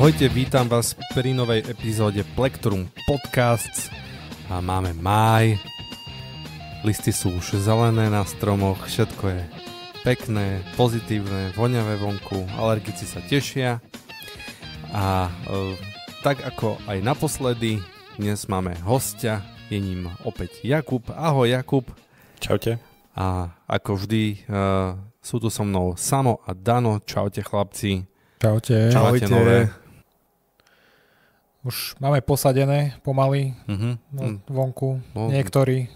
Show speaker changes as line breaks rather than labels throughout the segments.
Ahojte, vítam vás pri novej epizóde Plektrum Podcasts a máme máj. Listy sú už zelené na stromoch, všetko je pekné, pozitívne, voňavé vonku, alergici sa tešia a tak ako aj naposledy, dnes máme hostia, je ním opäť Jakub. Ahoj Jakub.
Čaute.
A ako vždy sú tu so mnou Samo a Dano. Čaute chlapci.
Čaute.
Čaute nové.
Už máme posadené pomaly vonku, niektorí.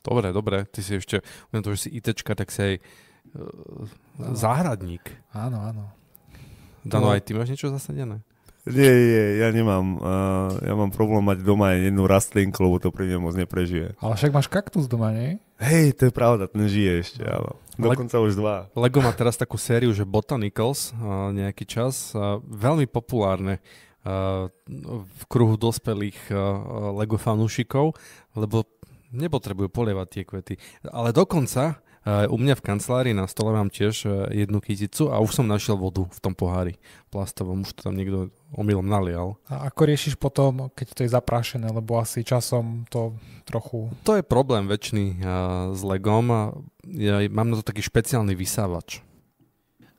Dobre. Ty si ešte, to, že si ITčka, tak si aj záhradník.
Áno.
Dano, aj ty máš niečo zasadené?
Nie, ja nemám. Ja mám problém mať doma aj jednu rastlinku, lebo to pri mňa moc neprežije.
Ale však máš kaktus doma, nie?
Hej, to je pravda, ten žije ešte, áno. Dokonca už 2.
Lego má teraz takú sériu, že Botanicals, nejaký čas, veľmi populárne v kruhu dospelých Lego fanúšikov, lebo nepotrebujú polievať tie kvety. Ale dokonca u mňa v kancelárii na stole mám tiež jednu kyticu a už som našiel vodu v tom pohári plastovom, už to tam niekto omylom nalial.
A ako riešiš potom, keď to je zaprášené, lebo asi časom to trochu...
To je problém väčší s Legom. Ja mám na to taký špeciálny vysávač.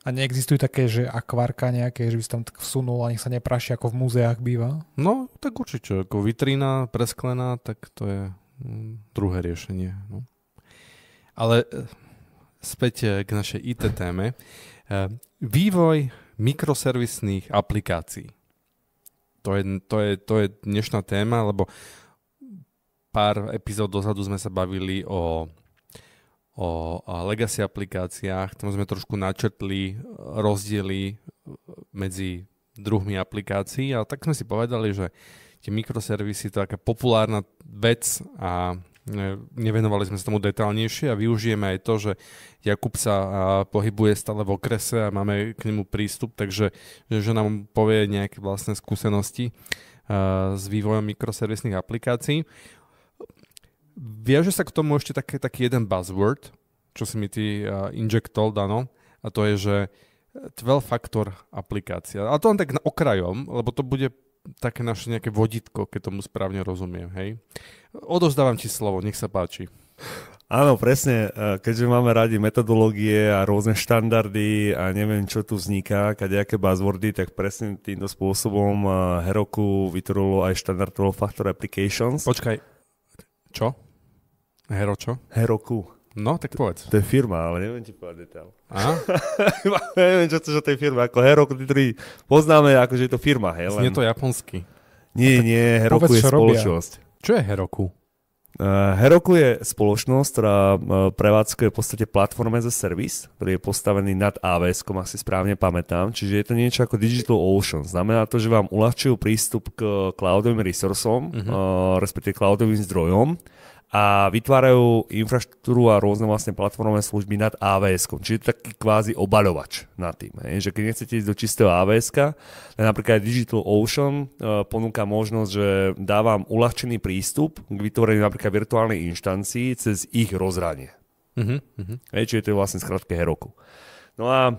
A neexistujú také, že akvárka nejaké, že by si tam tak vsunul a nech sa nepráši, ako v múzeách býva?
No, tak určite. Ako vitrína presklená, tak to je druhé riešenie. No. Ale späť k našej IT téme. Vývoj mikroservisných aplikácií. To je dnešná téma, lebo pár epizód dozadu sme sa bavili o legacy aplikáciách. Tam sme trošku načrtli rozdiely medzi druhmi aplikácií, ale tak sme si povedali, že tie mikroservisy to je taká populárna vec a nevenovali sme sa tomu detailnejšie a využijeme aj to, že Jakub sa pohybuje stále v okrese a máme k nemu prístup, takže že nám povie nejaké vlastné skúsenosti s vývojom mikroservisných aplikácií. Viaže sa k tomu ešte taký jeden buzzword, čo si mi ty injectol, Dano, a to je, že 12-factor aplikácia. A to len tak na okrajom, lebo to bude také naše nejaké vodítko, keď tomu správne rozumiem, hej. Odovzdávam ti slovo, nech sa páči.
Áno, presne, keďže máme radi metodológie a rôzne štandardy a neviem, čo tu vzniká, kadejaké buzzwordy, tak presne týmto spôsobom Heroku vytvorilo aj štandard 12-factor applications.
Počkaj, čo? Hero čo?
Heroku.
No, tak povedz.
To je firma, ale neviem ti povedať detail.
Aha.
Neviem, čo chceš o tej firme. Ako Heroku, tí poznáme, akože je to firma. Hej,
Znie to japonsky.
Nie, Heroku je spoločnosť.
Čo je Heroku?
Heroku je spoločnosť, ktorá prevádzkuje v podstate platform as a service, ktorý je postavený nad AWS-kom, ak si správne pamätám. Čiže je to niečo ako Digital Ocean. Znamená to, že vám uľahčujú prístup k cloudovým resursom, respektíve cloudovým zdrojom, a vytvárajú infraštruktúru a rôzne vlastne platformové služby nad AWS-kom. Čiže to je taký kvázi obaľovač nad tým. Že keď nechcete ísť do čistého AWS-ka, tak napríklad Digital Ocean ponúka možnosť, že dávam uľahčený prístup k vytvoreniu napríklad virtuálnej inštancii cez ich rozhranie. Čiže to je vlastne skratke Heroku. No a...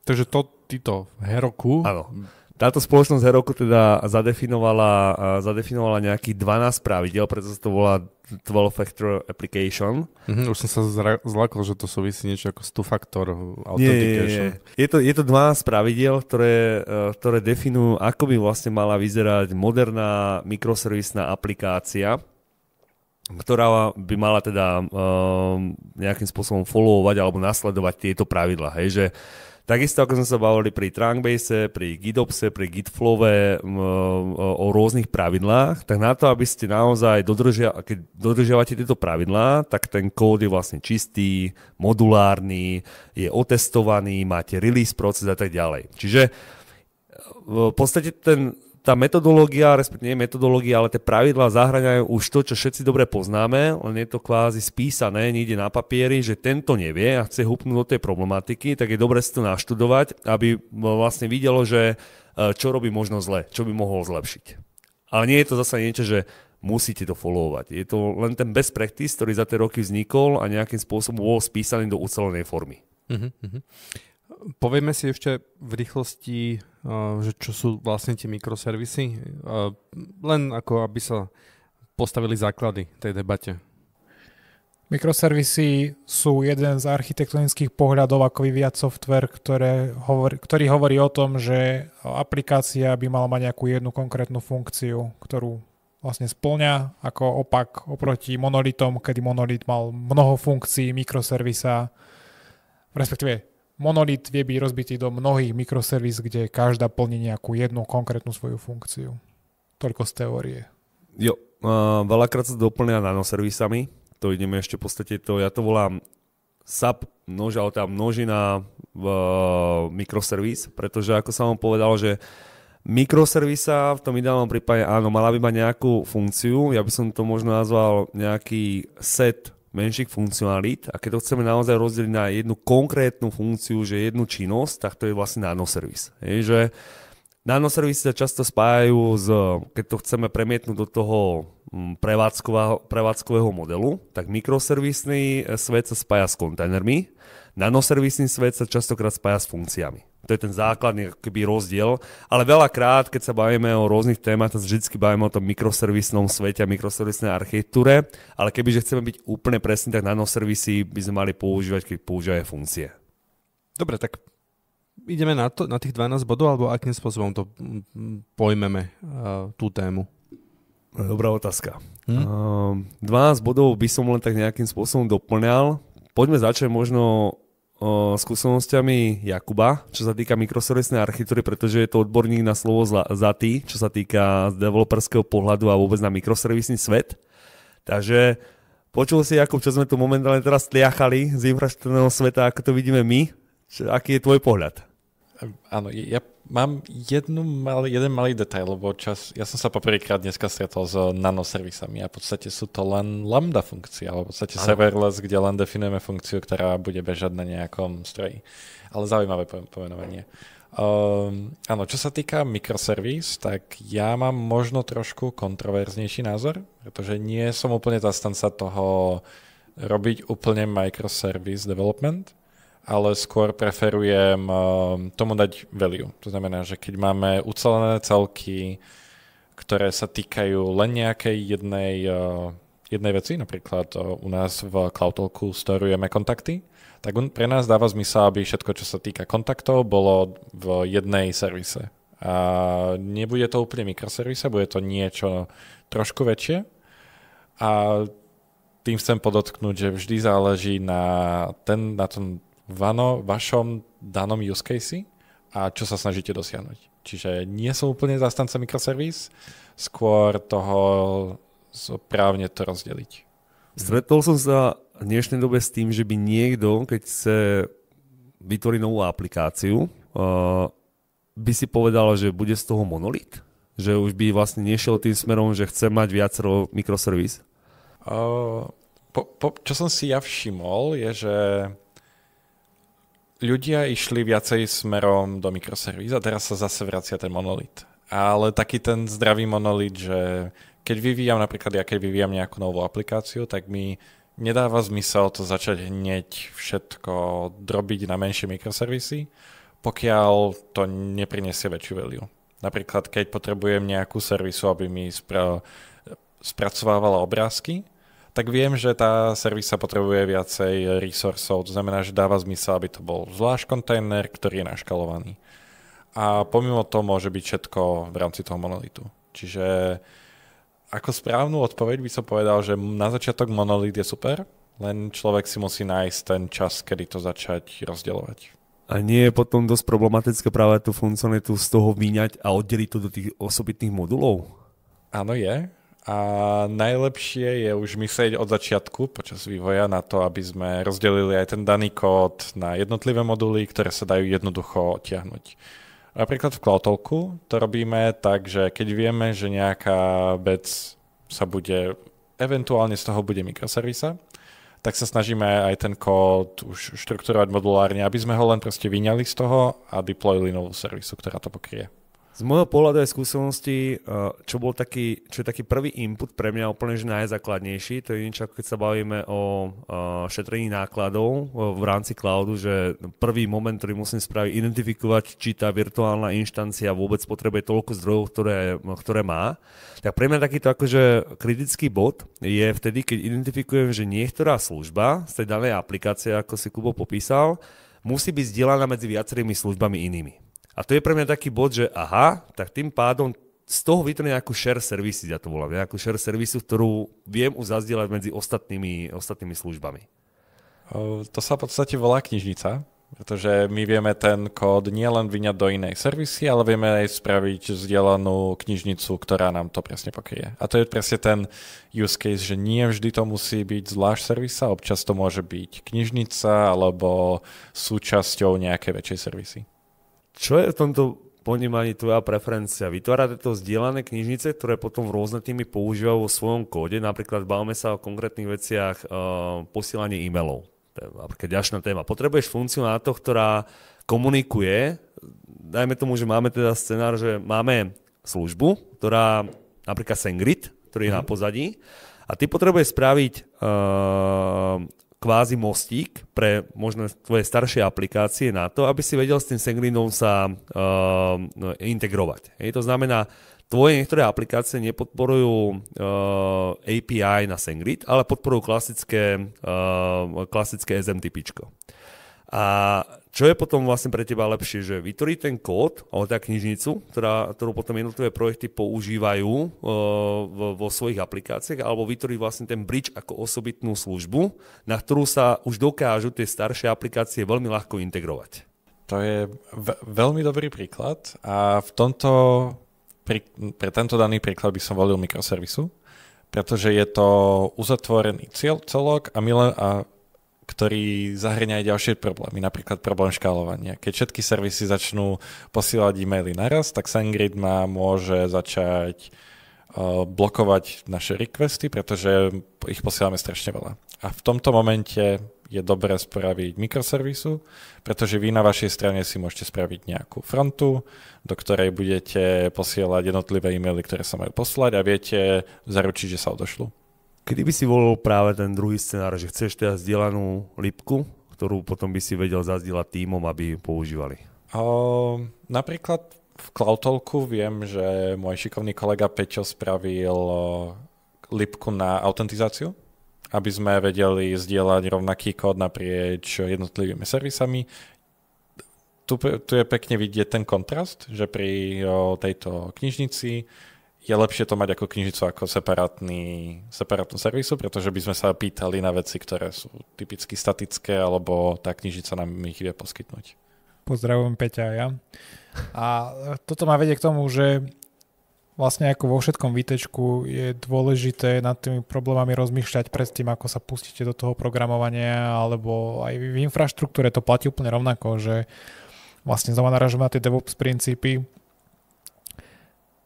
Takže títo Heroku...
Áno. Táto spoločnosť Heroku teda zadefinovala nejakých 12 pravidiel, preto sa to volá 12-factor application.
Už som sa zlakol, že to súvisí niečo ako s two-factor authentication.
Nie. Je to 12 pravidiel, ktoré definujú, ako by vlastne mala vyzerať moderná mikroservisná aplikácia, ktorá by mala teda nejakým spôsobom followovať alebo nasledovať tieto pravidlá. Hej, že takisto, ako sme sa bavili pri Trunkbase, pri GitOpse, pri Gitflowe o rôznych pravidlách, tak na to, aby ste naozaj keď dodržiavate tieto pravidlá, tak ten kód je vlastne čistý, modulárny, je otestovaný, máte release proces a tak ďalej. Čiže v podstate tá metodológia, respektíve nie metodológia, ale tie pravidlá zahŕňajú už to, čo všetci dobre poznáme, len je to kvázi spísané niekde na papieri, že tento nevie a chce hupnúť do tej problematiky, tak je dobre si to naštudovať, aby vlastne videlo, že čo robí možno zle, čo by mohol zlepšiť. Ale nie je to zasa niečo, že musíte to followovať. Je to len ten best practice, ktorý za tie roky vznikol a nejakým spôsobom bol spísaný do ucelenej formy.
Povieme si ešte v rýchlosti, že čo sú vlastne tie mikroservisy, len ako aby sa postavili základy tej debate.
Mikroservisy sú jeden z architektonických pohľadov, ako vyvíjať software, ktorý hovorí o tom, že aplikácia by mala mať nejakú jednu konkrétnu funkciu, ktorú vlastne spĺňa ako opak oproti monolitom, kedy monolit mal mnoho funkcií mikroservisa, respektíve monolit vie byť rozbitý do mnohých mikroservis, kde každá plní nejakú jednu konkrétnu svoju funkciu. Toľko z teórie.
Jo, veľakrát sa doplňa nanoservisami. To ideme ešte v podstate, ja to volám sub množ, ale tá množina mikroservis, pretože ako som vám povedal, že mikroservisa v tom ideálnom prípade áno, mala by mať nejakú funkciu, ja by som to možno nazval nejaký set menších funkcionalít a keď to chceme naozaj rozdeliť na jednu konkrétnu funkciu, že jednu činnosť, tak to je vlastne nanoservis. Že nanoservisy sa často spájajú keď to chceme premietnúť do toho prevádzkového modelu, tak mikroservisný svet sa spája s kontajnermi, nanoservisný svet sa častokrát spája s funkciami. To je ten základný keby rozdiel, ale veľakrát, keď sa bavíme o rôznych témach, to vždycky bavíme o tom mikroservisnom svete a mikroservisnej architektúre, ale kebyže chceme byť úplne presní, tak nanoservisy by sme mali používať, keď používajú funkcie.
Dobre, tak ideme na tých 12 bodov, alebo akým spôsobom to pojmeme, tú tému?
Dobrá otázka. 12 bodov by som len tak nejakým spôsobom doplňal. Poďme začať možno skúsenosťami Jakuba, čo sa týka mikroservisnej architektúry, pretože je to odborník na slovo zatý, čo sa týka z developerského pohľadu a vôbec na mikroservisný svet. Takže počul si, Jakub, čo sme tu momentálne teraz tliachali z infraštruktúrneho sveta, ako to vidíme my. Aký je tvoj pohľad?
Áno, ja mám jeden malý detail, lebo ja som sa poprvýkrát dneska stretol s nanoservisami a v podstate sú to len lambda funkcie, alebo v podstate serverless, kde len definujeme funkciu, ktorá bude bežať na nejakom stroji. Ale zaujímavé pomenovanie. Áno, čo sa týka mikroservis, tak ja mám možno trošku kontroverznejší názor, pretože nie som úplne zastanca toho robiť úplne microservice development, ale skôr preferujem tomu dať value. To znamená, že keď máme ucelené celky, ktoré sa týkajú len nejakej jednej veci, napríklad u nás v CloudTalku storujeme kontakty, tak pre nás dáva zmysel, aby všetko, čo sa týka kontaktov, bolo v jednej servise. A nebude to úplne mikroservise, bude to niečo trošku väčšie. A tým chcem podotknúť, že vždy záleží na tom vašom danom use case a čo sa snažíte dosiahnuť. Čiže nie som úplne zastanca mikroservis, skôr toho správne to rozdeliť.
Stretol som sa v dnešnej dobe s tým, že by niekto, keď chce vytvoriť novú aplikáciu, by si povedal, že bude z toho monolit? Že už by vlastne nešiel tým smerom, že chce mať viacero mikroservis?
Čo som si ja všimol, je, že ľudia išli viacej smerom do mikroservis a teraz sa zase vracia ten monolit. Ale taký ten zdravý monolit, že keď vyvíjam nejakú novú aplikáciu, tak mi nedáva zmysel to začať hneď všetko drobiť na menšie mikroservisy, pokiaľ to neprinesie väčšiu value. Napríklad, keď potrebujem nejakú servisu, aby mi spracovávala obrázky, tak viem, že tá servisa potrebuje viacej resursov. To znamená, že dáva zmysel, aby to bol zvlášť kontajner, ktorý je naškalovaný. A pomimo toho môže byť všetko v rámci toho monolitu. Čiže ako správnu odpoveď by som povedal, že na začiatok monolit je super, len človek si musí nájsť ten čas, kedy to začať rozdeľovať.
A nie je potom dosť problematické práve tú funkcionalitu z toho vyňať a oddeliť to do tých osobitných modulov?
Áno, je. A najlepšie je už myslieť od začiatku počas vývoja na to, aby sme rozdelili aj ten daný kód na jednotlivé moduly, ktoré sa dajú jednoducho odtiahnuť. Napríklad v CloudTalku to robíme tak, že keď vieme, že nejaká vec sa bude, eventuálne z toho bude mikroservisa, tak sa snažíme aj ten kód už štruktúrovať modulárne, aby sme ho len proste vyňali z toho a deployili novú servisu, ktorá to pokrie.
Z môjho pohľadu aj skúsenosti, čo je taký prvý input pre mňa úplne že najzákladnejší, to je niečo, ako keď sa bavíme o šetrení nákladov v rámci cloudu, že prvý moment, ktorý musím spraviť, identifikovať, či tá virtuálna inštancia vôbec potrebuje toľko zdrojov, ktoré má. Tak pre mňa takýto akože kritický bod je vtedy, keď identifikujem, že niektorá služba z tej danej aplikácie, ako si Kubo popísal, musí byť zdieľaná medzi viacerými službami inými. A to je pre mňa taký bod, že aha, tak tým pádom z toho vytvorí nejakú share service, ja to volám, nejakú share service, ktorú viem už zazdieľať medzi ostatnými službami.
To sa v podstate volá knižnica, pretože my vieme ten kód nielen vyňať do inej servisy, ale vieme aj spraviť zdieľanú knižnicu, ktorá nám to presne pokrie. A to je presne ten use case, že nie vždy to musí byť zvlášť servisa, občas to môže byť knižnica alebo súčasťou nejakej väčšej servisy.
Čo je v tomto ponímaní tvoja preferencia? Vytvárate to zdieľané knižnice, ktoré potom rôzne týmy používajú vo svojom kóde, napríklad bavíme sa o konkrétnych veciach posielanie e-mailov. To je napríklad ďalšia téma. Potrebuješ funkciu na to, ktorá komunikuje, dajme tomu, že máme teda scenár, že máme službu, ktorá napríklad SendGrid, ktorý je na pozadí, a ty potrebuješ spraviť kvázi mostík pre možno tvoje staršie aplikácie na to, aby si vedel s tým SendGridom sa integrovať. To znamená, tvoje niektoré aplikácie nepodporujú API na SendGrid, ale podporujú klasické SMTPčko. A čo je potom vlastne pre teba lepšie, že vytvorí ten kód, alebo tá knižnicu, ktorú potom jednotlivé projekty používajú vo svojich aplikáciách, alebo vytvorí vlastne ten bridge ako osobitnú službu, na ktorú sa už dokážu tie staršie aplikácie veľmi ľahko integrovať.
To je veľmi dobrý príklad a v tomto, pre tento daný príklad by som volil mikroservisu, pretože je to uzatvorený celok a ktorý zahrňa aj ďalšie problémy, napríklad problém škálovania. Keď všetky servisy začnú posielať e-maily naraz, tak SendGrid môže začať blokovať naše requesty, pretože ich posielame strašne veľa. A v tomto momente je dobré spraviť mikroservisu, pretože vy na vašej strane si môžete spraviť nejakú frontu, do ktorej budete posielať jednotlivé e-maily, ktoré sa majú poslať a viete zaručiť, že sa odošľú.
Kedy by si volil práve ten druhý scenár, že chceš teda zdieľanú lipku, ktorú potom by si vedel zazdieľať tímom, aby používali?
Napríklad v CloudTalku viem, že môj šikovný kolega Peťo spravil lipku na autentizáciu, aby sme vedeli zdieľať rovnaký kód naprieč jednotlivými servisami. Tu je pekne vidieť ten kontrast, že pri tejto knižnici je lepšie to mať ako knižnicu, ako separátnu servisu, pretože by sme sa pýtali na veci, ktoré sú typicky statické, alebo tá knižnica nám ich vie poskytnúť.
Pozdravujem Peťa ja. A toto ma vedie k tomu, že vlastne ako vo všetkom výtečku je dôležité nad tými problémami rozmýšľať pred tým, ako sa pustíte do toho programovania, alebo aj v infraštruktúre to platí úplne rovnako, že vlastne znova narážame na tie DevOps princípy,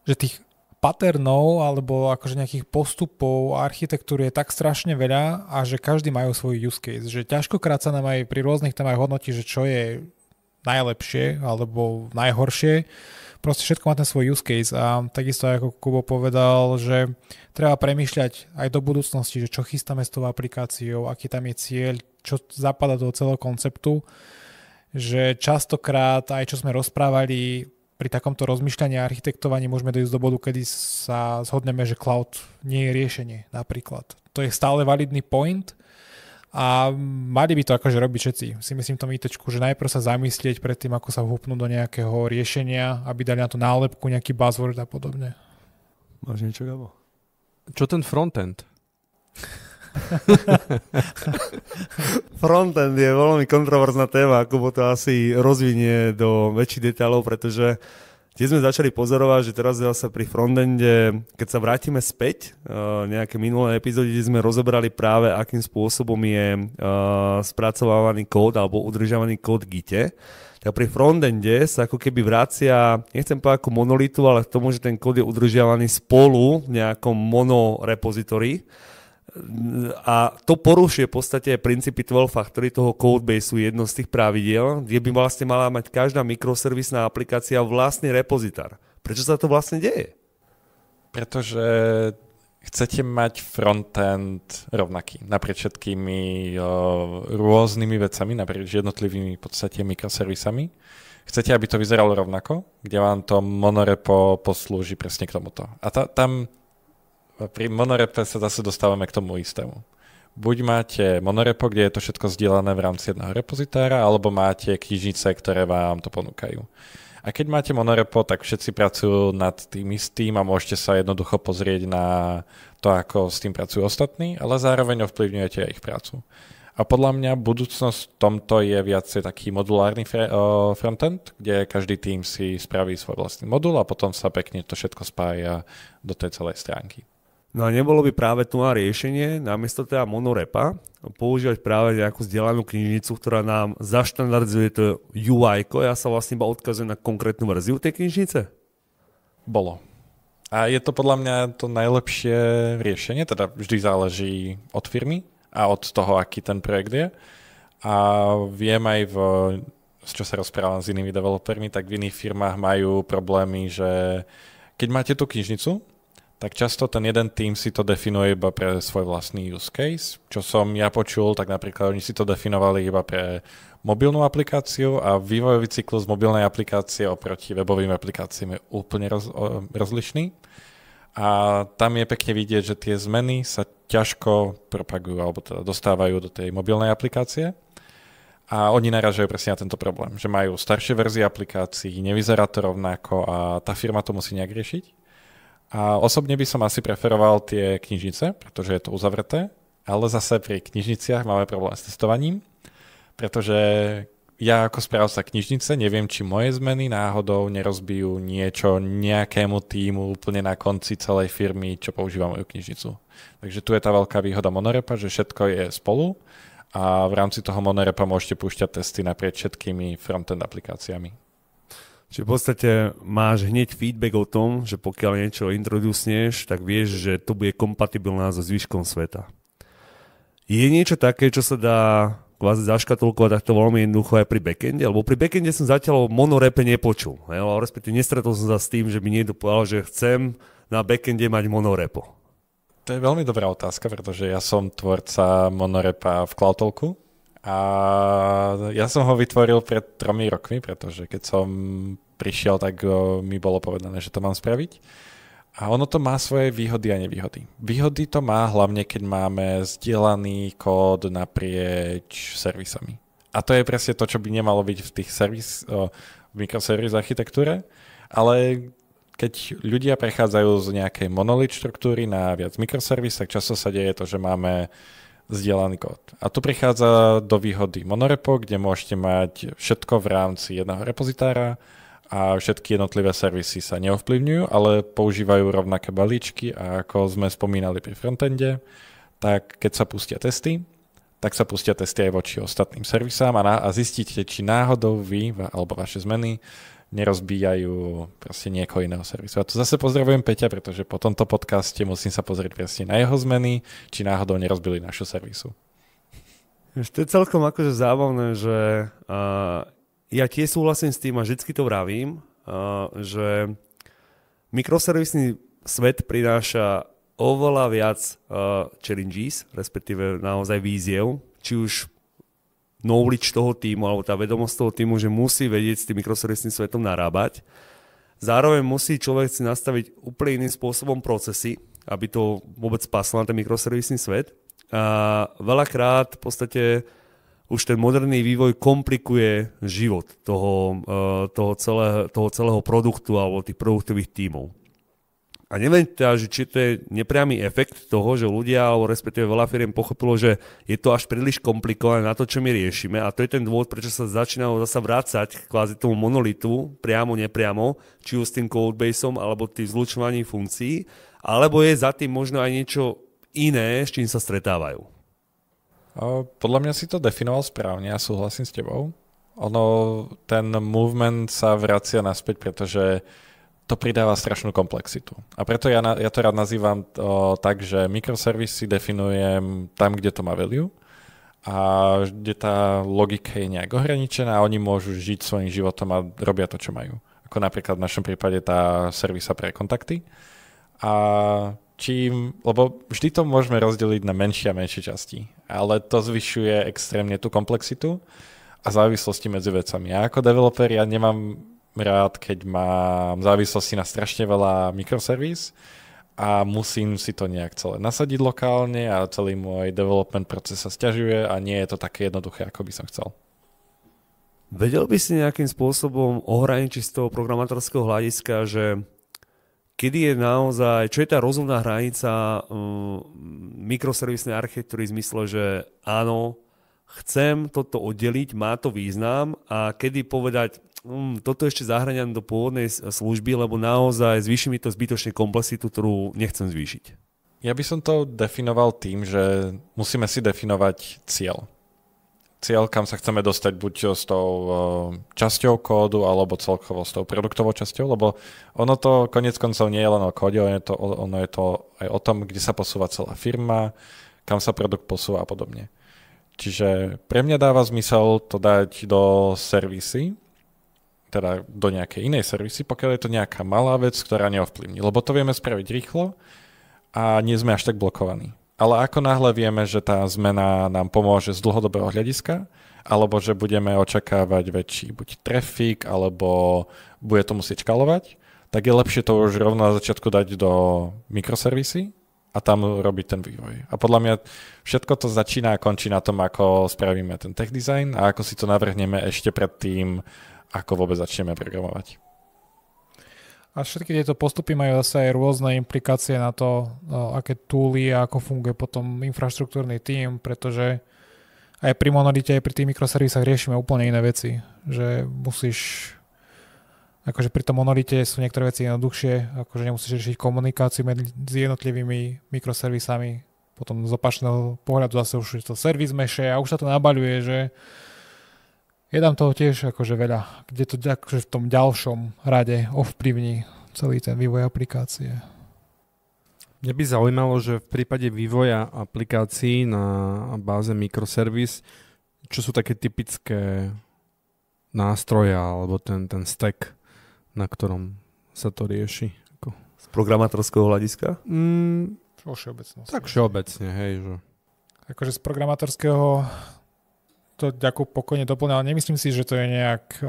že tých patternov alebo akože nejakých postupov a architektúry je tak strašne veľa a že každý majú svoj use case. Že ťažkokrát sa nám aj pri rôznych témach hodnotí, že čo je najlepšie alebo najhoršie. Proste všetko má ten svoj use case a takisto ako Kubo povedal, že treba premýšľať aj do budúcnosti, že čo chystáme s tou aplikáciou, aký tam je cieľ, čo zapadá do celého konceptu. Že častokrát aj čo sme rozprávali pri takomto rozmýšľaní a architektovaní môžeme dojsť do bodu, kedy sa zhodneme, že cloud nie je riešenie napríklad. To je stále validný point a mali by to akože robiť všetci. Si myslím v tom ITčku, že najprv sa zamyslieť pred tým, ako sa vhupnú do nejakého riešenia, aby dali na to nálepku, nejaký buzzword a podobne.
Máš niečo, Gabo?
Čo ten frontend?
Frontend je veľmi kontroverzná téma, ako to asi rozvinie do väčších detailov, pretože tiež sme začali pozorovať, že teraz zase pri frontende, keď sa vrátime späť, nejaké minulé epizódy, kde sme rozobrali práve, akým spôsobom je spracovávaný kód alebo udržiavaný kód v Gite, tak pri frontende sa ako keby vracia, nechcem povedať ako monolitu, ale k tomu, že ten kód je udržiavaný spolu v nejakom monorepozitórii. A to porušuje v podstate princípy 12 Factory toho codebaseu, jedno z tých pravidiel, kde by vlastne mala mať každá mikroservisná aplikácia vlastný repozitár. Prečo sa to vlastne deje?
Pretože chcete mať frontend rovnaký naprieč všetkými rôznymi vecami, naprieč jednotlivými v podstate mikroservisami. Chcete, aby to vyzeralo rovnako, kde vám to monorepo poslúži presne k tomuto. A tam pri monorepe sa zase dostávame k tomu istému. Buď máte monorepo, kde je to všetko zdieľané v rámci jedného repozitára, alebo máte knižnice, ktoré vám to ponúkajú. A keď máte monorepo, tak všetci pracujú nad tým istým a môžete sa jednoducho pozrieť na to, ako s tým pracujú ostatní, ale zároveň ovplyvňujete aj ich prácu. A podľa mňa budúcnosť v tomto je viacej taký modulárny frontend, kde každý tým si spraví svoj vlastný modul a potom sa pekne to všetko spája do tej celej stránky.
No a nebolo by práve tu na riešenie, namiesto teda monorepa, používať práve nejakú zdieľanú knižnicu, ktorá nám zaštandardizuje to UI-ko. Ja sa vlastne iba odkazujem na konkrétnu verziu tej knižnice?
Bolo. A je to podľa mňa to najlepšie riešenie, teda vždy záleží od firmy a od toho, aký ten projekt je. A viem aj, z čo sa rozprávam s inými developermi, tak v iných firmách majú problémy, že keď máte tú knižnicu, tak často ten jeden tým si to definuje iba pre svoj vlastný use case. Čo som ja počul, tak napríklad oni si to definovali iba pre mobilnú aplikáciu a vývojový cyklus mobilnej aplikácie oproti webovým aplikáciám je úplne rozlišný. A tam je pekne vidieť, že tie zmeny sa ťažko propagujú alebo teda dostávajú do tej mobilnej aplikácie. A oni narážajú presne na tento problém, že majú staršie verzie aplikácií, nevyzerá to rovnako a tá firma to musí nejak riešiť. A osobne by som asi preferoval tie knižnice, pretože je to uzavreté, ale zase pri knižniciach máme problém s testovaním, pretože ja ako správca knižnice neviem, či moje zmeny náhodou nerozbijú niečo nejakému týmu úplne na konci celej firmy, čo používa moju knižnicu. Takže tu je tá veľká výhoda monorepa, že všetko je spolu a v rámci toho monorepa môžete púšťať testy naprieč všetkými frontend aplikáciami.
Čiže v podstate máš hneď feedback o tom, že pokiaľ niečo introducneš, tak vieš, že to bude kompatibilná so zvyškom sveta. Je niečo také, čo sa dá kvázi zaškatulkovať takto veľmi jednoducho aj pri backende? Lebo pri backende som zatiaľ o monorepe nepočul. Ale respektíve nestretol som sa s tým, že by niekto povedal, že chcem na backende mať monorepo.
To je veľmi dobrá otázka, pretože ja som tvorca monorepa v CloudTalku. A ja som ho vytvoril pred 3 rokmi, pretože keď som prišiel, tak mi bolo povedané, že to mám spraviť. A ono to má svoje výhody a nevýhody. Výhody to má hlavne, keď máme zdieľaný kód naprieč servisami. A to je presne to, čo by nemalo byť v tých mikroservis architektúre, ale keď ľudia prechádzajú z nejakej monolith štruktúry na viac mikroservis, tak často sa deje to, že máme zdieľaný kód. A tu prichádza do výhody monorepo, kde môžete mať všetko v rámci jedného repozitára a všetky jednotlivé servisy sa neovplyvňujú, ale používajú rovnaké balíčky a ako sme spomínali pri frontende, tak keď sa pustia testy, tak sa pustia testy aj voči ostatným servisám a zistíte, či náhodou vy alebo vaše zmeny nerozbíjajú proste niekoho iného servisu. A tu zase pozdravujem Peťa, pretože po tomto podcaste musím sa pozrieť presne na jeho zmeny, či náhodou nerozbili našu servisu.
To je celkom akože zábavné, že ja tiež súhlasím s tým a vždycky to vravím, že mikroservisný svet prináša oveľa viac challenges, respektíve naozaj víziev, či už knowledge toho týmu, alebo tá vedomosť toho týmu, že musí vedieť s tým mikroservisným svetom narábať. Zároveň musí človek si nastaviť úplne iným spôsobom procesy, aby to vôbec paslo na ten mikroservisný svet. A veľakrát v podstate už ten moderný vývoj komplikuje život toho celého produktu alebo tých produktových tímov. A neviem teda, že či to je nepriamy efekt toho, že ľudia, alebo respektíve veľa firiem pochopilo, že je to až príliš komplikované na to, čo my riešime. A to je ten dôvod, prečo sa začínajú zasa vrácať kvázi tomu monolitu, priamo, nepriamo, či už s tým codebaseom, alebo tým zlučovaním funkcií, alebo je za tým možno aj niečo iné, s čím sa stretávajú.
Podľa mňa si to definoval správne, ja súhlasím s tebou. Ten movement sa vracia naspäť, pretože to pridáva strašnú komplexitu. A preto ja to rád nazývam tak, že mikroservisy definujem tam, kde to má value a kde tá logika je nejak ohraničená a oni môžu žiť svojím životom a robia to, čo majú. ako napríklad v našom prípade tá servisa pre kontakty. A lebo vždy to môžeme rozdeliť na menšie a menšie časti, ale to zvyšuje extrémne tú komplexitu a závislosti medzi vecami. Ja ako developer ja nemám rád, keď mám závislosti na strašne veľa mikroservis a musím si to nejak celé nasadiť lokálne a celý môj development proces sa sťažuje a nie je to také jednoduché, ako by som chcel.
Vedel by si nejakým spôsobom ohraničiť z toho programátorského hľadiska, že kedy je naozaj, čo je tá rozumná hranica mikroservisnej architektúry v zmysle, že áno, chcem toto oddeliť, má to význam a kedy povedať, toto ešte zahraňam do pôvodnej služby, lebo naozaj zvýši mi to zbytočne komplexitu, ktorú nechcem zvýšiť.
Ja by som to definoval tým, že musíme si definovať cieľ. Cieľ, kam sa chceme dostať buď s tou časťou kódu, alebo celkovo s tou produktovou časťou, lebo ono to konec koncov nie je len o kóde, ono je to aj o tom, kde sa posúva celá firma, kam sa produkt posúva a podobne. Čiže pre mňa dáva zmysel to dať do servisy, teda do nejakej inej servisy, pokiaľ je to nejaká malá vec, ktorá neovplyvní, lebo to vieme spraviť rýchlo a nie sme až tak blokovaní. Ale ako náhle vieme, že tá zmena nám pomôže z dlhodobého hľadiska, alebo že budeme očakávať väčší buď trafik, alebo bude to musieť škalovať, tak je lepšie to už rovno na začiatku dať do mikroservisy a tam robiť ten vývoj. A podľa mňa všetko to začína a končí na tom, ako spravíme ten tech design a ako si to navrhneme ešte pred tým, ako vôbec začneme programovať.
A všetky tieto postupy majú zase aj rôzne implikácie na to, aké tooly a ako funguje potom infraštruktúrny tím, pretože aj pri monolite, aj pri tých mikroservisách riešime úplne iné veci. Že musíš, akože pri tom monolite sú niektoré veci jednoduchšie, akože nemusíš riešiť komunikáciu medzi jednotlivými mikroservisami. Potom z opačného pohľadu zase už je to service meše a už sa to nabaľuje, že je tam toho tiež akože veľa, kde to akože v tom ďalšom rade ovplyvní celý ten vývoj aplikácie.
Mňa by zaujímalo, že v prípade vývoja aplikácií na báze mikroservis, čo sú také typické nástroje alebo ten stack, na ktorom sa to rieši?
Z programátorského hľadiska?
Vo všeobecnosti.
Tak všeobecne, hej. Že...
Akože z programátorského to ďakujem pokojne doplňal. Nemyslím si, že to je nejak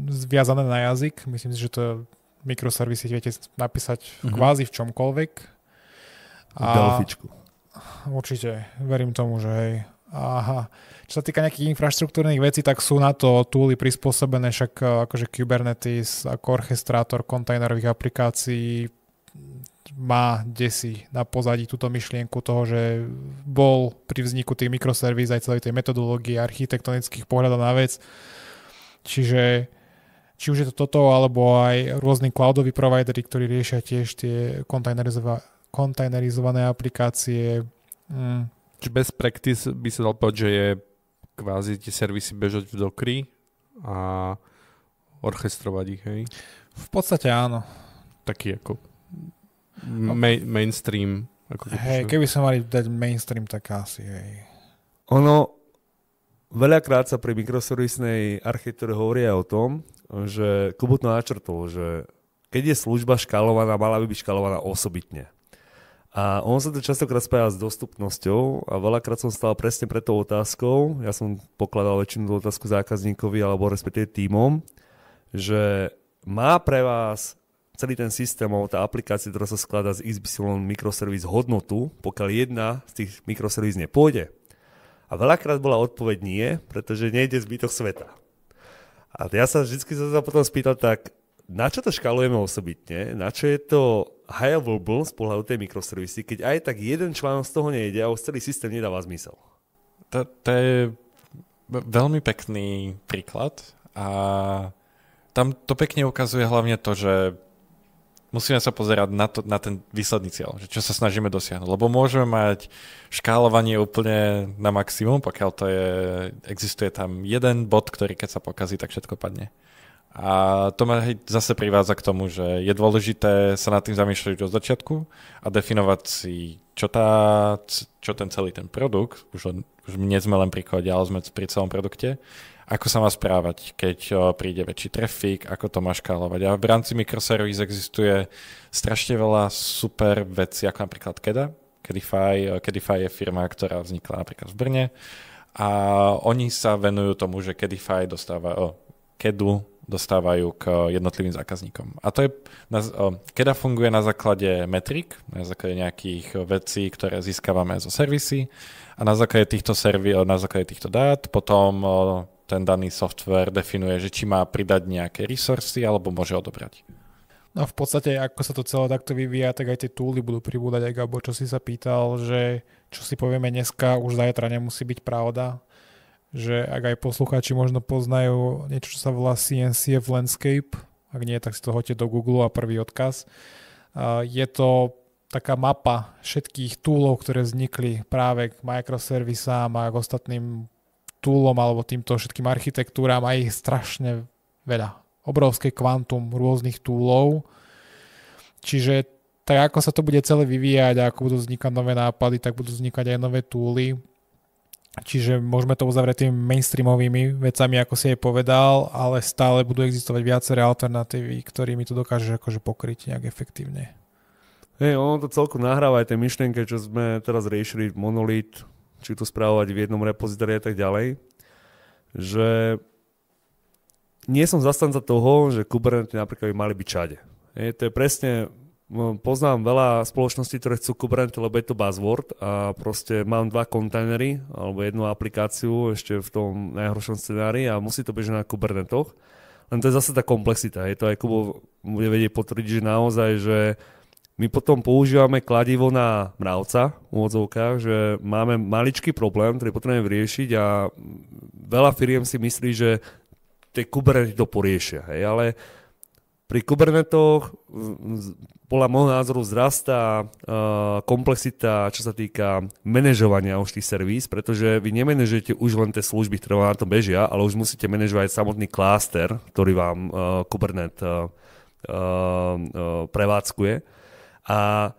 zviazané na jazyk. Myslím si, že to mikroservisy viete napísať kvázi v čomkoľvek.
Delfičku.
Určite. Verím tomu, že hej. Aha. Čo sa týka nejakých infraštruktúrnych vecí, tak sú na to tooly prispôsobené, však akože Kubernetes ako orchestrátor kontajnerových aplikácií má desí na pozadí túto myšlienku toho, že bol pri vzniku tých mikroservíz aj celej tej metodológie architektonických pohľadov na vec. Čiže či už je to toto, alebo aj rôzni cloudoví providery, ktorí riešia tiež tie kontajnerizované aplikácie.
Čiže best practice by sa dal povedať, že je kvázi tie servisy bežať v Dockeri a orchestrovať ich, hej?
V podstate áno.
Taký ako mainstream.
Hej, keby sme mali dať mainstream, tak asi, hej.
Ono, veľakrát sa pri mikroservisnej architektúre hovorí aj o tom, že Kubo to načrtol, že keď je služba škálovaná, mala by byť škálovaná osobitne. A on sa to častokrát spája s dostupnosťou a veľakrát som stál presne pred tou otázkou, ja som pokladal väčšinu tú otázku zákazníkovi alebo respektíve tímom, že má pre vás celý ten systém, tá aplikácia, ktorá sa skladá z XY mikroservis hodnotu, pokiaľ jedna z tých mikroservis nepôjde. A veľakrát bola odpoveď nie, pretože nejde zbytok sveta. A ja sa vždy potom spýtal tak, na čo to škálujeme osobitne, na čo je to high available z pohľadu tej mikroservisy, keď aj tak jeden článok z toho nejde a už celý systém nedáva zmysel.
To je veľmi pekný príklad a tam to pekne ukazuje hlavne to, že musíme sa pozerať na ten výsledný cieľ, že čo sa snažíme dosiahnuť. Lebo môžeme mať škálovanie úplne na maximum, pokiaľ existuje tam jeden bod, ktorý keď sa pokazí, tak všetko padne. A to ma zase privádza k tomu, že je dôležité sa nad tým zamýšľať od začiatku a definovať si, čo ten celý ten produkt, už nie sme len pri kóde, ale sme pri celom produkte, ako sa má správať, keď príde väčší trafik, ako to má škálovať. A v rámci microservice existuje strašne veľa super vecí, ako napríklad Kedify. Kedify je firma, ktorá vznikla napríklad v Brne a oni sa venujú tomu, že Kedify dostávajú k jednotlivým zákazníkom. A to je, Keda funguje na základe metrik, na základe nejakých vecí, ktoré získavame zo servisy a na základe týchto dát potom ten daný software definuje, že či má pridať nejaké resursy alebo môže odobrať.
No v podstate, ako sa to celé takto vyvíja, tak aj tie tooly budú pribúdať, aj Gabo, čo si sa pýtal, že čo si povieme dneska, už zajtra nemusí byť pravda. Že ak aj poslucháči možno poznajú niečo, čo sa volá CNCF Landscape, ak nie, tak si to hoďte do Google a prvý odkaz. Je to taká mapa všetkých toolov, ktoré vznikli práve k microservisám a k ostatným toolom alebo týmto všetkým architektúram a ich strašne veľa. Obrovské kvantum rôznych toolov. Čiže tak ako sa to bude celé vyvíjať a ako budú vznikať nové nápady, tak budú vznikať aj nové tooly. Čiže môžeme to uzavrieť tými mainstreamovými vecami, ako si jej povedal, ale stále budú existovať viaceré alternatívy, ktorými to dokážeš akože pokryť nejak efektívne.
Ono to celku nahráva aj tie myšlienky, čo sme teraz riešili, monolít, či to správovať v jednom repozitóri a tak ďalej, že nie som zastanca toho, že Kubernetes napríklad by mali byť všade. To je presne, poznám veľa spoločností, ktoré chcú Kubernetes, lebo je to buzzword a proste mám 2 kontajnery alebo jednu aplikáciu ešte v tom najhoršom scenári a musí to bežať na Kubernetoch. Len to je zase tá komplexita. Je to aj Kubo bude vedieť potvrdiť, že naozaj, že my potom používame kladivo na mravca v úvodzovkách, že máme maličký problém, ktorý potrebujeme vyriešiť a veľa firiem si myslí, že tie Kubernetes to poriešia. Ale pri Kubernetoch podľa môjho názoru vzrastá komplexita, čo sa týka manažovania už tých servíc, pretože vy nemenežujete už len tie služby, ktoré vám na to bežia, ale už musíte manažovať samotný kláster, ktorý vám Kubernetes prevádzkuje. A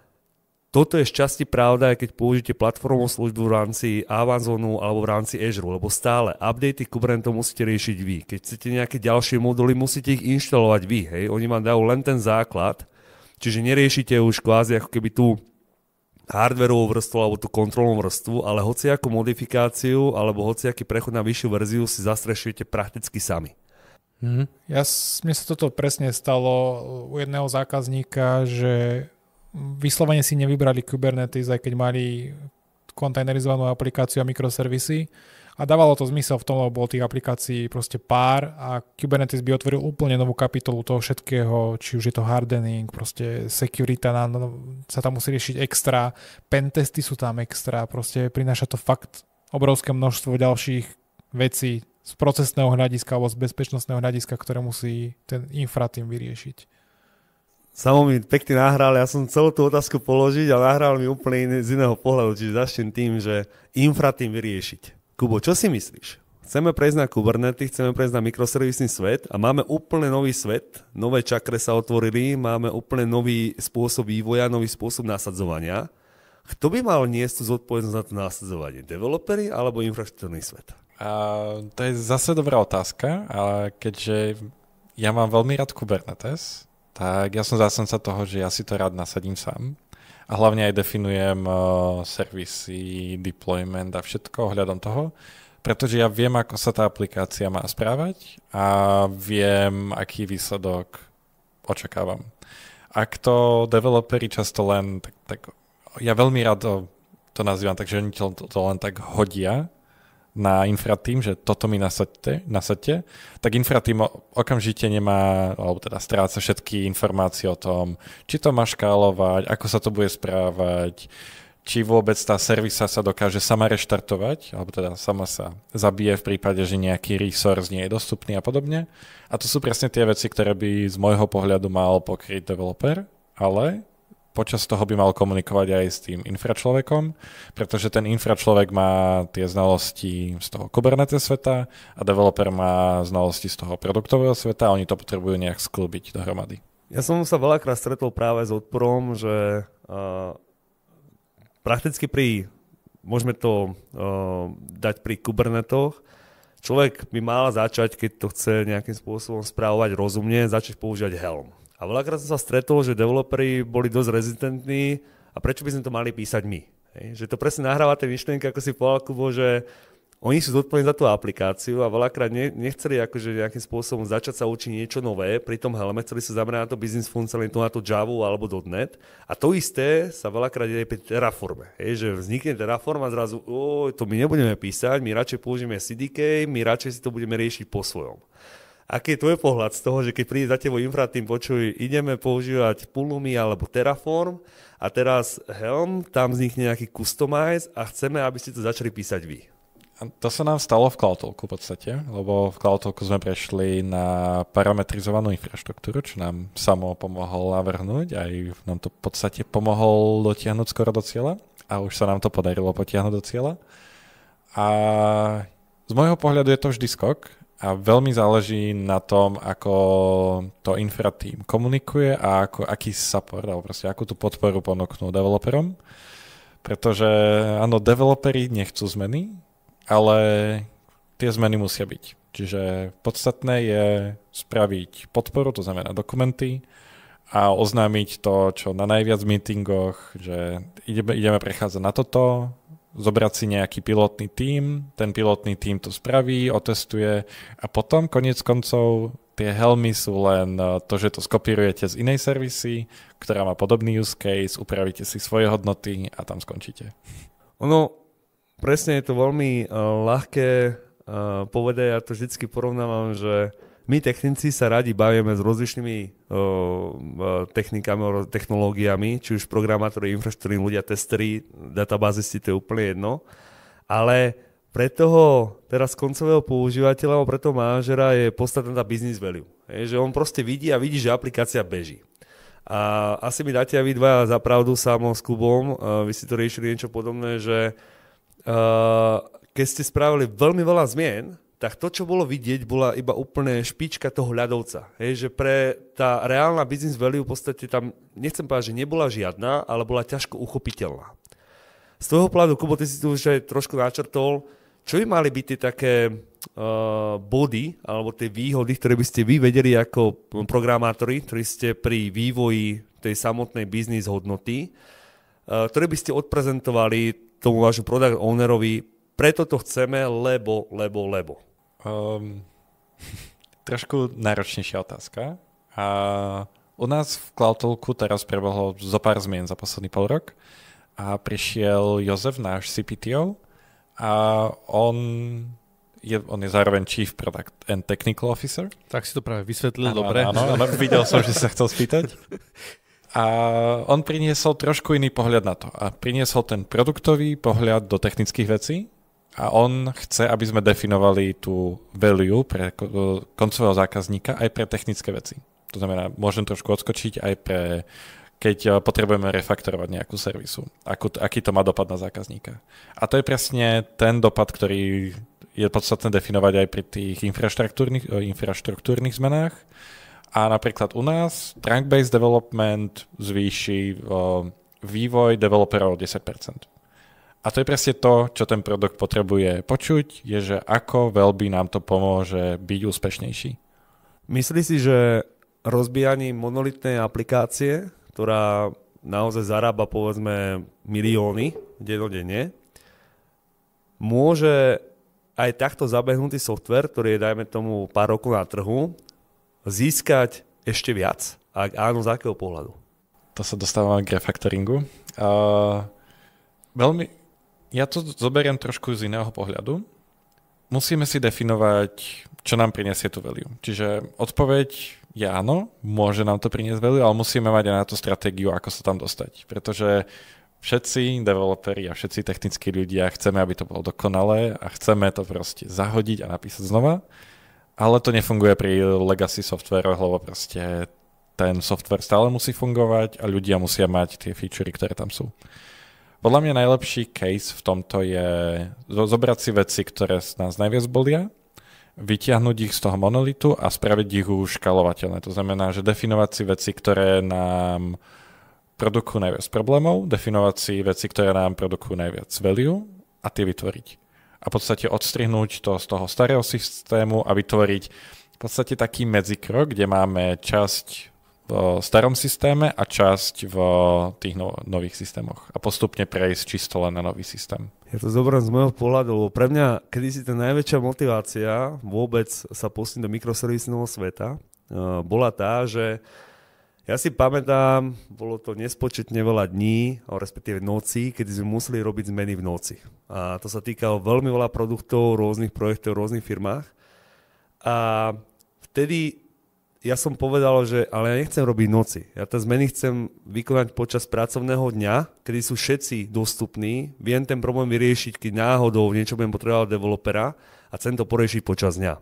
toto je šťastie pravda, aj keď použijete platformovú službu v rámci Amazonu alebo v rámci Azure, lebo stále updaty Kubernetes musíte riešiť vy. Keď chcete nejaké ďalšie moduly, musíte ich inštalovať vy. Hej? Oni vám dajú len ten základ, čiže neriešite už kvázi ako keby tú hardwareovú vrstvu alebo tú kontrolnú vrstvu, ale hociakú modifikáciu alebo hociaký prechod na vyššiu verziu si zastrešujete prakticky sami.
Mne sa toto presne stalo u jedného zákazníka, že vyslovene si nevybrali Kubernetes, aj keď mali kontajnerizovanú aplikáciu a mikroservisy. A dávalo to zmysel v tom, lebo bolo tých aplikácií proste pár a Kubernetes by otvoril úplne novú kapitolu toho všetkého, či už je to hardening, proste security, sa tam musí riešiť extra, pentesty sú tam extra, proste prináša to fakt obrovské množstvo ďalších vecí z procesného hľadiska alebo z bezpečnostného hľadiska, ktoré musí ten infra tým vyriešiť.
Samo mi pekne nahral, ja som celú tú otázku položiť, ale nahral mi úplne z iného pohľadu, čiže začnem tým, že infra tým vyriešiť. Kubo, čo si myslíš? Chceme prejsť na Kubernetes, chceme prejsť na mikroservisný svet a máme úplne nový svet, nové čakre sa otvorili, máme úplne nový spôsob vývoja, nový spôsob nasadzovania. Kto by mal niesť tú zodpovednosť na to nasadzovanie? Developeri alebo infraštruktúrny svet?
To je zase dobrá otázka, ale keďže ja mám veľmi rád Kubernetes, tak ja som zástanca toho, že ja si to rád nasadím sám. A hlavne aj definujem servisy, deployment a všetko ohľadom toho, pretože ja viem, ako sa tá aplikácia má správať a viem, aký výsledok očakávam. Ak to developeri často len, tak ja veľmi rád to nazývam, takže oni to len tak hodia na infratím, že toto mi nasadte, tak infratím okamžite nemá, alebo teda stráca všetky informácie o tom, či to má škálovať, ako sa to bude správať, či vôbec tá servisa sa dokáže sama reštartovať, alebo teda sama sa zabije v prípade, že nejaký resource nie je dostupný a podobne. A to sú presne tie veci, ktoré by z môjho pohľadu mal pokryť developer, ale počas toho by mal komunikovať aj s tým infračlovekom, pretože ten infračlovek má tie znalosti z toho Kubernetes sveta a developer má znalosti z toho produktového sveta a oni to potrebujú nejak sklbiť dohromady.
Ja som sa veľakrát stretol práve s odporom, že prakticky môžeme to dať pri Kubernetoch, človek by mal začať, keď to chce nejakým spôsobom správovať rozumne, začať používať Helm. A veľakrát som sa stretol, že developeri boli dosť rezistentní a prečo by sme to mali písať my? Hej? Že to presne nahráva tie myšlienky, ako si povedal, Kubo, že oni sú zodpovední za tú aplikáciu a veľakrát nechceli akože nejakým spôsobom začať sa učiť niečo nové pri tom Helme, chceli sa zamerať na to business funkcionalitu, na to Java alebo .NET. A to isté sa veľakrát deje pri Terraforme. Hej? Že vznikne Terraform a zrazu, to my nebudeme písať, my radšej použijeme CDK, my radšej si to budeme riešiť po svojom. Aký je tvoj pohľad z toho, že keď príde za tebou infratým, počuj, ideme používať Pulumi alebo Terraform a teraz Helm, tam vznikne nejaký customize a chceme, aby ste to začali písať vy.
A to sa nám stalo v CloudTalku v podstate, lebo v CloudTalku sme prešli na parametrizovanú infraštruktúru, čo nám samo pomohol navrhnúť, aj nám to v podstate pomohol dotiahnuť skoro do cieľa a už sa nám to podarilo potiahnuť do cieľa. A z môjho pohľadu je to vždy skok, a veľmi záleží na tom, ako to infra team komunikuje a aký support, alebo proste akú tú podporu ponúknú developerom. Pretože áno, developeri nechcú zmeny, ale tie zmeny musia byť. Čiže podstatné je spraviť podporu, to znamená dokumenty, a oznámiť to, čo na najviac meetingoch, že ideme prechádzať na toto, zobrať si nejaký pilotný tím, ten pilotný tím to spraví, otestuje a potom koniec koncov tie Helmy sú len to, že to skopírujete z inej servisy, ktorá má podobný use case, upravíte si svoje hodnoty a tam skončíte.
Ono, presne je to veľmi ľahké povedať, ja to vždycky porovnávam, že my technici sa radi bavíme s rozličnými technikami, technológiami, či už programátori, infraštruktúry, ľudia, testeri, databázisti, to je úplne jedno. Ale pre toho teraz koncového používateľa, pre toho manažera je podstatná tá business value. Je, že on proste vidí a vidí, že aplikácia beží. A asi mi dáte aj vy dvaja za pravdu Samo s Kubom, vy si to riešili niečo podobné, že keď ste spravili veľmi veľa zmien, tak to, čo bolo vidieť, bola iba úplne špička toho ľadovca. Hej, že pre tá reálna business value v podstate tam, nechcem povedať, že nebola žiadna, ale bola ťažko uchopiteľná. Z toho pohľadu, Kubo, ty si tu už aj trošku načrtol, čo by mali byť tie také body, alebo tie výhody, ktoré by ste vy vedeli ako programátori, ktorí ste pri vývoji tej samotnej business hodnoty, ktoré by ste odprezentovali tomu vášmu product ownerovi, preto to chceme, lebo.
Trošku náročnejšia otázka. A u nás v CloudTalku teraz prebehlo zo pár zmien za posledný pol rok a prišiel Jozef, náš CPTO, a on je zároveň Chief Product and Technical Officer.
Tak si to práve vysvetlil, dobre.
Áno, videl som, že sa chcel spýtať. A on priniesol trošku iný pohľad na to. A priniesol ten produktový pohľad do technických vecí. A on chce, aby sme definovali tú value pre koncového zákazníka aj pre technické veci. To znamená, môžem trošku odskočiť aj pre, keď potrebujeme refaktorovať nejakú servisu. Aký to má dopad na zákazníka. A to je presne ten dopad, ktorý je podstatné definovať aj pri tých infraštruktúrnych zmenách. A napríklad u nás trunk-based development zvýši vývoj developerov o 10%. A to je presne to, čo ten produkt potrebuje počuť, je, že ako veľmi nám to pomôže byť úspešnejší.
Myslíš si, že rozbíjanie monolitnej aplikácie, ktorá naozaj zarába povedzme milióny dennodenne, môže aj takto zabehnutý software, ktorý je dajme tomu pár rokov na trhu, získať ešte viac? A áno, z akého pohľadu?
To sa dostávame k refactoringu. Ja to zoberiem trošku z iného pohľadu. Musíme si definovať, čo nám prinesie tú value. Čiže odpoveď je áno, môže nám to priniesť value, ale musíme mať aj na to stratégiu, ako sa tam dostať. Pretože všetci developeri a všetci technickí ľudia chceme, aby to bolo dokonalé a chceme to proste zahodiť a napísať znova, ale to nefunguje pri legacy software, lebo proste ten software stále musí fungovať a ľudia musia mať tie featurey, ktoré tam sú. Podľa mňa najlepší case v tomto je zobrať si veci, ktoré nás najviac bolia, vytiahnuť ich z toho monolitu a spraviť ich už škálovateľné. To znamená, že definovať si veci, ktoré nám produkujú najviac problémov, definovať si veci, ktoré nám produkujú najviac value a tie vytvoriť. A v podstate odstrihnúť to z toho starého systému a vytvoriť v podstate taký medzikrok, kde máme časť v starom systéme a časť v tých nových systémoch a postupne prejsť čisto len na nový systém.
Ja to zoberiem z môjho pohľadu, lebo pre mňa kedysi tá najväčšia motivácia vôbec sa posunúť do mikroservisného sveta bola tá, že ja si pamätám, bolo to nespočetne veľa dní, respektíve nocí, kedy sme museli robiť zmeny v noci. A to sa týkalo veľmi veľa produktov, rôznych projektov, v rôznych firmách. A vtedy ja som povedal, že ale ja nechcem robiť noci. Ja tie zmeny chcem vykonať počas pracovného dňa, kedy sú všetci dostupní. Viem ten problém vyriešiť, keď náhodou niečo budem potrebovať developera a chcem to poriešiť počas dňa.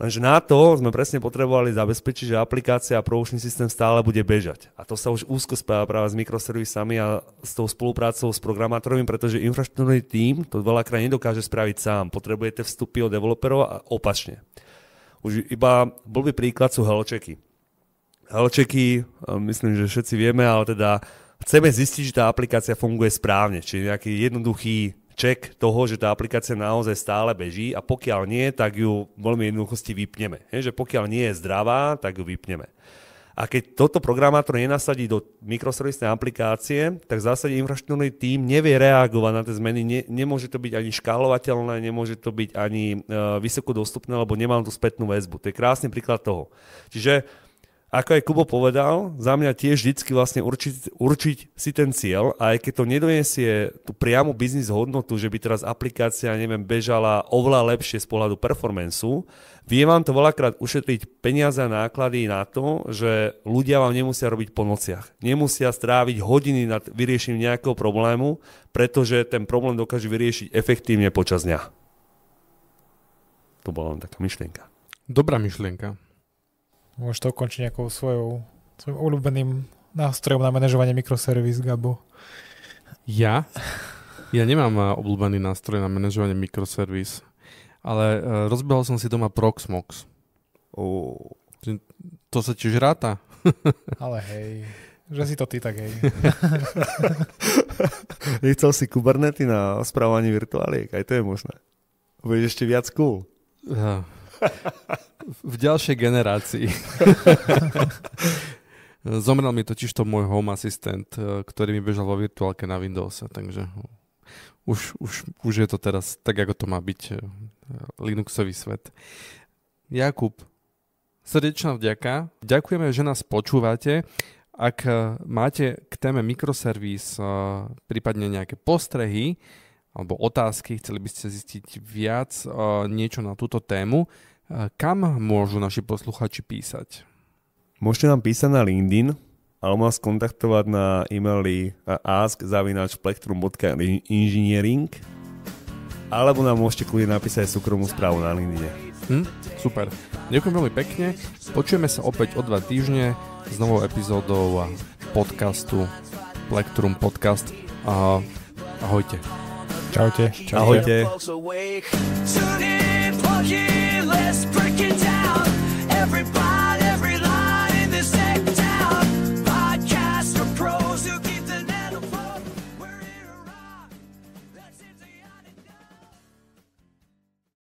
Lenže na to sme presne potrebovali zabezpečiť, že aplikácia a produkčný systém stále bude bežať. A to sa už úzko spája práve s mikroservisami a s tou spoluprácou s programátormi, pretože infraštruktúrny tím to veľakrát nedokáže spraviť sám. Potrebujete vstupy od developerov a opačne. Už iba blbý príklad sú health-checky. Health-checky, myslím, že všetci vieme, ale teda chceme zistiť, že tá aplikácia funguje správne. Čiže nejaký jednoduchý check toho, že tá aplikácia naozaj stále beží a pokiaľ nie, tak ju veľmi jednoduchosti vypneme. Že pokiaľ nie je zdravá, tak ju vypneme. A keď toto programátor nenasadí do mikroservisnej aplikácie, tak v zásade infraštruktúrny tím nevie reagovať na tie zmeny. Nemôže to byť ani škálovateľné, nemôže to byť ani vysoko dostupné, lebo nemám tú spätnú väzbu. To je krásny príklad toho. Čiže, ako aj Kubo povedal, za mňa tiež vždycky vlastne určiť si ten cieľ a aj keď to nedonesie tú priamu biznis hodnotu, že by teraz aplikácia, bežala oveľa lepšie z pohľadu performanceu, vie vám to veľakrát ušetriť peniaze a náklady na to, že ľudia vám nemusia robiť po nociach. Nemusia stráviť hodiny nad vyriešením nejakého problému, pretože ten problém dokáže vyriešiť efektívne počas dňa. To bola len taká myšlienka.
Dobrá myšlienka.
Môžeš to ukončiť nejakou svojim obľúbeným nástrojom na manažovanie mikroservis, Gabo.
Ja nemám obľúbený nástroj na manažovanie mikroservis, ale rozbehol som si doma Proxmox. To sa tiež ráta.
Ale hej, že si to ty tak hej.
Nechcel si Kubernetes na správanie virtuáliek, aj to je možné. Budeš ešte viac cool.
V ďalšej generácii. Zomrel mi totiž to môj home asistent, ktorý mi bežal vo virtuálke na Windowse, takže už je to teraz tak, ako to má byť Linuxový svet. Jakub, srdečná vďaka. Ďakujeme, že nás počúvate. Ak máte k téme mikroservis prípadne nejaké postrehy alebo otázky, chceli by ste zistiť viac niečo na túto tému, kam môžu naši posluchači písať?
Môžete nám písať na LinkedIn alebo nás kontaktovať na e-maily ask@plektrum.engineering alebo nám môžete kľudne napísať súkromnú správu na LinkedIn.
Super. Ďakujem veľmi pekne. Počujeme sa opäť o 2 týždne s novou epizódou podcastu Plektrum Podcast. Ahojte.
Čaute.
Ahojte.
Let's break it down. Everybody